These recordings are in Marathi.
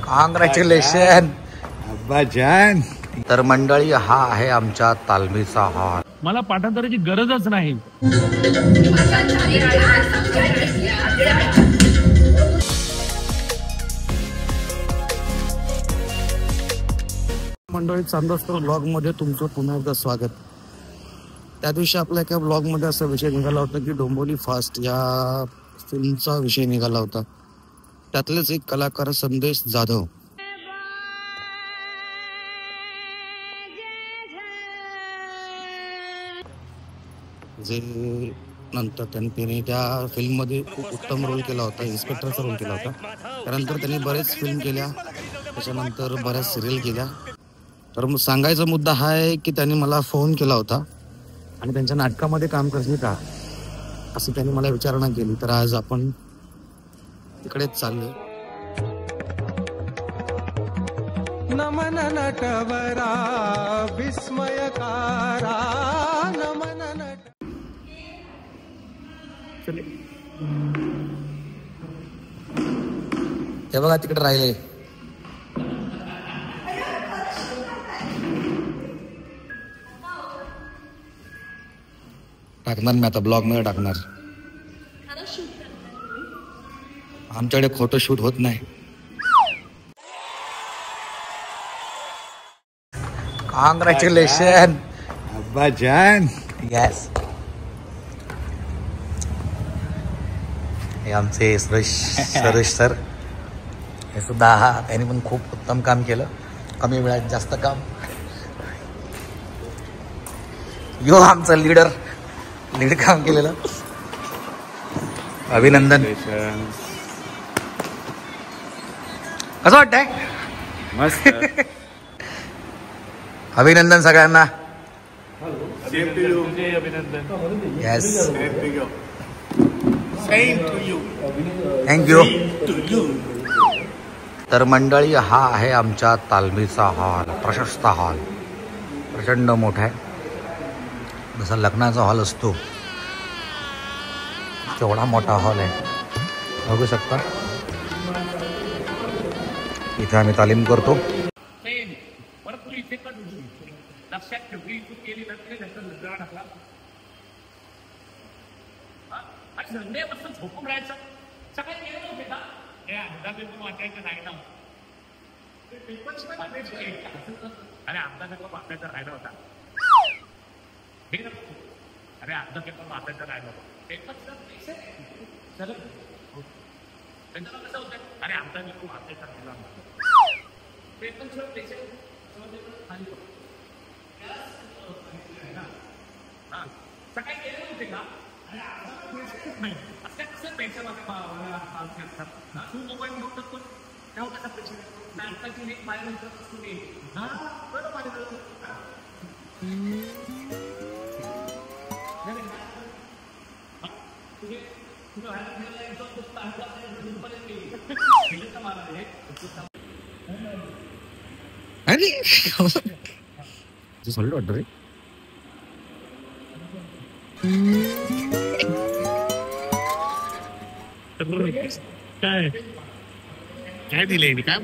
कॉंग्रॅच्युलेशन अब्बाजान। तर मंडळी, हा आहे आमच्या तालमीचा हॉल। मला पाठांतराची गरजच नाही। मंडळी, चांदोस्तर ब्लॉग मध्ये तुमचं पुन्हा एकदा स्वागत। त्या दिवशी आपल्या एका ब्लॉग मध्ये असा विषय निघाला होता की डोंबिवली फास्ट या फिल्मचा विषय निघाला होता। त्यातलेच एक कलाकार संदेश जाधव जे नंतर त्यांनी त्या फिल्म मध्ये खूप उत्तम रोल केला होता, इन्स्पेक्टरचा रोल केला होता। त्यानंतर त्यांनी बरेच फिल्म केल्या, त्याच्यानंतर बऱ्याच सिरियल केल्या। तर मग सांगायचा मुद्दा हा आहे की त्यांनी मला फोन केला होता आणि त्यांच्या नाटकामध्ये काम करणे का असं त्यांनी मला विचारणा केली। तर आज आपण तिकडेच चाललो। नमन नटवरा विस्मयकारा नमन नट। हे बघा तिकडे राहिले। टाकणार मी आता ब्लॉग मध्ये टाकणार। आमच्याकडे फोटो शूट होत नाही। कॉंग्रॅच्युलेशन अब्बाजान। यस, हे आमचे सुरेश सर हे सुद्धा त्यांनी पण खूप उत्तम काम केलं, कमी वेळात जास्त काम। यो आमचं लीड काम केलेलं। अभिनंदन। कसं वाटतंय? मस्त। अभिनंदन सगळ्यांना। अभिनंदन। Yes, thank you. तर मंडळी, हा आहे आमच्या तालमीचा हॉल, प्रशस्त हॉल, प्रचंड मोठा आहे। जसा लग्नाचा हॉल असतो तेवढा मोठा हॉल आहे, बघू शकता। इथे आम्ही तालीम करतो। झोपून राहायचं सकाळी गेलं होते का? वाचायचं नाही ना, अरे अर्धा पेपर वाचायचा राहिला होता। अरे अर्धा पेपर वाचायचा राहिला होता। त्यांच्याला कसं होतं, अरे अर्धा पेपर वाचायचा राहिला होता, पेपर पैसे सकाळी गेले होते का? नाही, असं कसं पैसा तू मोबाईल घेऊन टाकतो तेव्हा कसा पैसे नाटकाची एक माझ्यानंतर असतो मी हा बरोबर सॉलिड वाटतं रे। काय काय दिले काय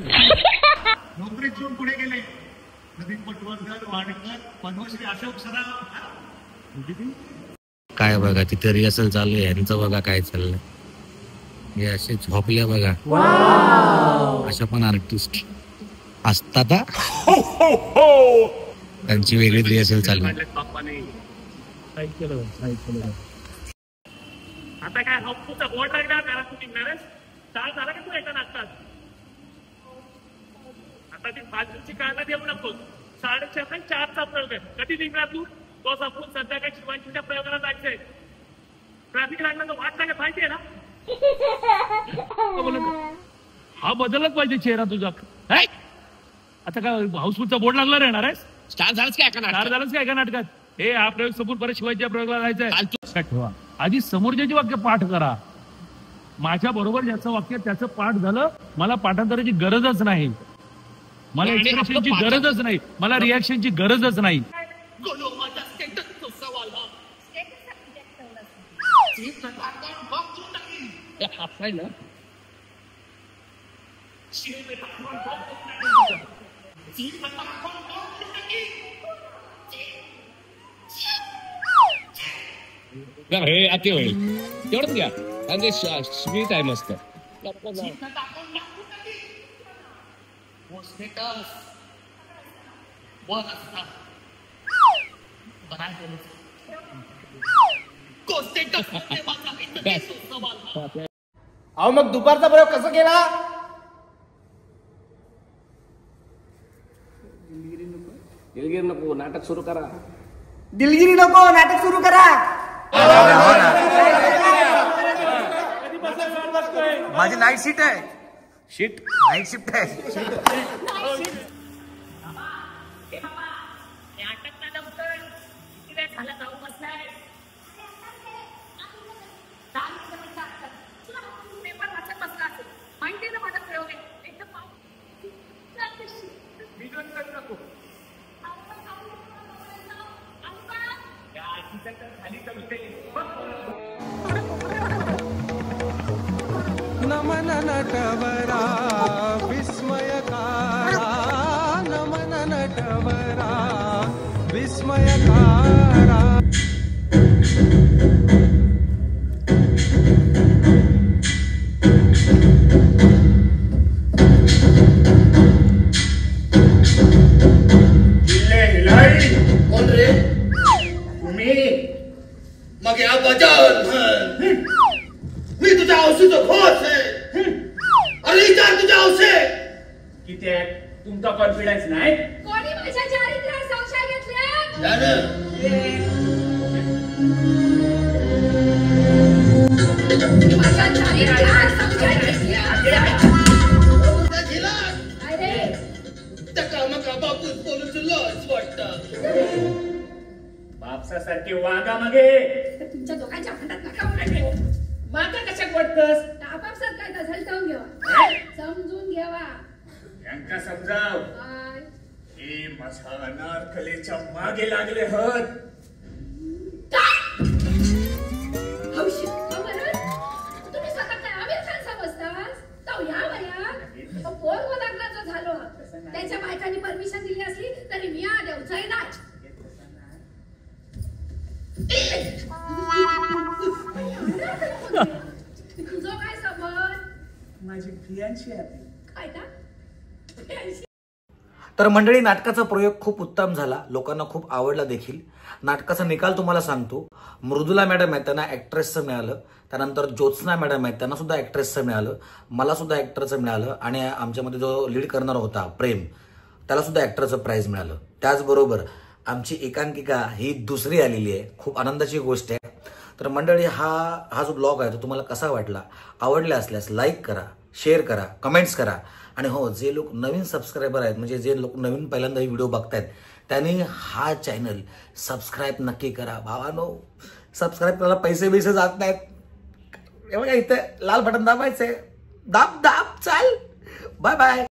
नोकरीत घेऊन पुढे गेले नवीन पटवर्धन वाडकर पद्मश्री अशोक सराफ। काय बघा तिथे रिहर्सल चालू आहे, यांचं बघा काय चाललंय। हे असे झोपले बघा, अशा पण आर्टिस्ट असतात। त्यांची वेगळी रिहर्सल चालू आहे। आता काय हप्पूचा बोर्ड लागला त्याला तू निघणारच चाल झाला का तू एका नाटकात? आता ती फालतूची कारणं देऊ नको। 4:30चा प्रयोग आहे, कधी निघणार तू? तो आपण संध्याकाळी शिवाजीच्या प्रयोगाला जायचंय। ट्रॅफिक लागला तर वाट लागत माहितीये ना? हा बदलच पाहिजे चेहरा तुझा। आता काय हाऊसफुलचा बोर्ड लागला राहणार आहे? स्टार झालंच काय एका नाटकात? हे हा प्रयोग संपून परत शिवाजीच्या प्रयोगाला जायचंय। ठेवा आधी समोरच्याची वाक्य पाठ करा। माझ्या बरोबर ज्याचं वाक्य त्याचं पाठ झालं, मला पाठांतराची गरजच नाही, मला एक्सप्रेशनची गरजच नाही, मला रिॲक्शनची गरजच नाही। हे अति होईल तेवढंच घ्या आणि ते स्वीट आहे मस्त. अहो मग दुपारचा प्रयोग कसा केला? दिलगिरी नको, नाटक सुरू करा. दिलगिरी नको, नाटक सुरू करा. माझी नाईट शिफ्ट आहे. शिट नाईट शिफ्ट आहे. नमन नटवरा विस्मयकारा नमन नटवरा विस्मयकारा. कोण रे तुम्ही? मग या बजावत मी तुझ्या औषध खोस आहे. अरे विचार तुझ्या औषध किती आहे तुमचा कॉन्फिडन्स नाही? कोणी माझ्या चारित्र्यावर संशय घेतला? माझ्या चारित्र्यावर संशय घेतला? अरे त्या कामाका बापूस बोलून लस वाटतं. बापसासारखे वागा मागे. तुमच्या दोघांच्या भांडणात नका उलटे. मागा कशात वाटतस? आपापसात काय गझल ठेवून घ्यावा, समजून घ्यावा. यांका समजाव काय? हे माझ्या अनारकलेच्या मागे लागले हत. हौशी का बरं? तुम्ही स्वतः काय आमिर खान समजतास? तो या वयात तो पोर लग्नाचं झालो. त्याच्या बायकांनी परमिशन दिली असली तरी मी देवचाही नाही. तुझं काय समज? माझी प्रियांशी आहे. काय का? तर मंडळी, नाटकाचा प्रयोग खूप उत्तम झाला, लोकांना खूप आवडला देखील. नाटकाचा निकाल तुम्हाला सांगतो. मृदुला मॅडम आहे त्यांना ऍक्ट्रेसचं मिळालं, त्यानंतर ज्योत्स्ना मॅडम आहे त्यांना सुद्धा ऍक्ट्रेसचं मिळालं, मला सुद्धा ऍक्टरचं मिळालं आणि आमच्यामध्ये जो लीड करणार होता प्रेम त्याला सुद्धा ऍक्टरचं प्राइज मिळालं. त्याचबरोबर आमची एकांकिका ही दुसरी आलेली आहे, खूप आनंदाची गोष्ट आहे. तर मंडळी, हा जो ब्लॉग आहे तो तुम्हाला कसा वाटला? आवडला असल्यास लाईक करा, शेअर करा, कमेंट्स करा. आणि हो, जे लोक नवीन सबस्क्रायबर आहेत, म्हणजे जे लोक नवीन पहिल्यांदा ही व्हिडिओ बघतायत, त्यांनी हा चॅनल सबस्क्राईब नक्की करा. भावानो, सबस्क्राईब करायला पैसे बिसे जात नाहीत. एवढ्या इथे लाल बटन दाबायचंय, दाब दाब, चाल. Bye bye.